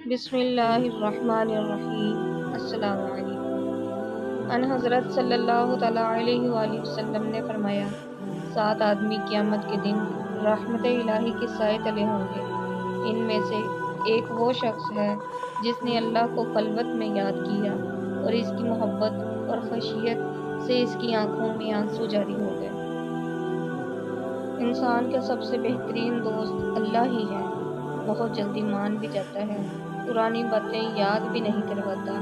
بسم اللہ الرحمن الرحیم۔ السلام علیکم۔ ان حضرت صلی اللہ تعالیٰ علیہ وآلہ وسلم نے فرمایا، 7 آدمی قیامت کے دن رحمت الہی کے سائے تلے ہوں گے۔ ان میں سے ایک وہ شخص ہے جس نے اللہ کو خلوت میں یاد کیا اور اس کی محبت اور خشیت سے اس کی آنکھوں میں آنسو جاری ہو گئے۔ انسان کا سب سے بہترین دوست اللہ ہی ہے۔ بہت جلدی مان بھی جاتا ہے، پرانی باتیں یاد بھی نہیں کرواتا،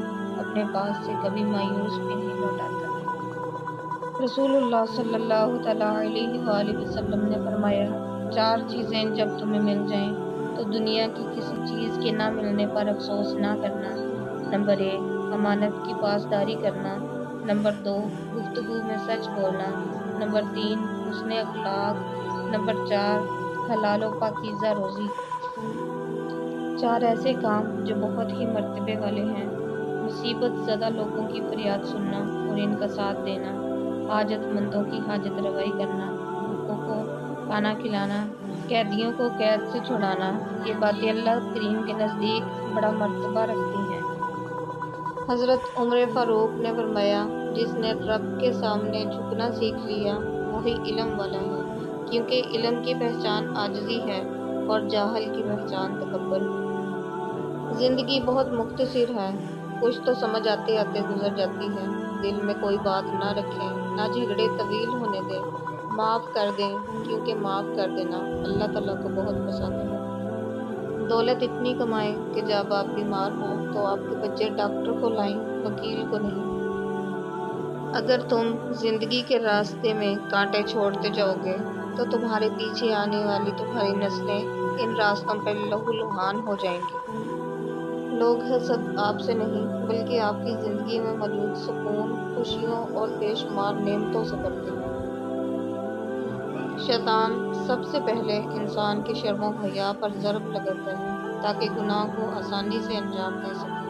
اپنے پاس سے کبھی مایوس بھی نہیں لوٹاتا۔ رسول اللہ صلی اللہ تعالیٰ علیہ وآلہ وسلم نے فرمایا، 4 چیزیں جب تمہیں مل جائیں تو دنیا کی کسی چیز کے نہ ملنے پر افسوس نہ کرنا۔ نمبر 1، امانت کی پاسداری کرنا۔ نمبر 2، گفتگو میں سچ بولنا۔ نمبر 3، حسن اخلاق۔ نمبر 4، حلال و پاکیزہ روزی۔ 4 ایسے کام جو بہت ہی مرتبے والے ہیں۔ مصیبت زدہ لوگوں کی فریاد سننا اور ان کا ساتھ دینا، حاجت مندوں کی حاجت روائی کرنا، بھوکوں کو کھانا کھلانا، قیدیوں کو قید سے چھڑانا، یہ باتیں اللہ کریم کے نزدیک بڑا مرتبہ رکھتی ہیں۔ حضرت عمر فاروق نے فرمایا، جس نے رب کے سامنے جھکنا سیکھ لیا وہی علم والا ہے، کیونکہ علم کی پہچان عاجزی ہے اور جاہل کی پہچان تکبر۔ زندگی بہت مختصر ہے، کچھ تو سمجھ آتے آتے گزر جاتی ہے۔ دل میں کوئی بات نہ رکھیں، نہ جھگڑے طویل ہونے دیں، معاف کر دیں، کیونکہ معاف کر دینا اللہ تعالیٰ کو بہت پسند ہے۔ دولت اتنی کمائیں کہ جب آپ بیمار ہوں تو آپ کے بچے ڈاکٹر کو لائیں، وکیل کو نہیں۔ اگر تم زندگی کے راستے میں کانٹے چھوڑتے جاؤ گے تو تمہارے پیچھے آنے والی تمہاری نسلیں ان راستوں پر لہو لہان ہو جائیں گی۔ لوگ حسد آپ سے نہیں بلکہ آپ کی زندگی میں موجود سکون، خوشیوں اور بے شمار نعمتوں سے کرتے ہیں۔ شیطان سب سے پہلے انسان کے شرم و حیا پر ضرب لگاتا ہے تاکہ گناہ کو آسانی سے انجام دے سکے۔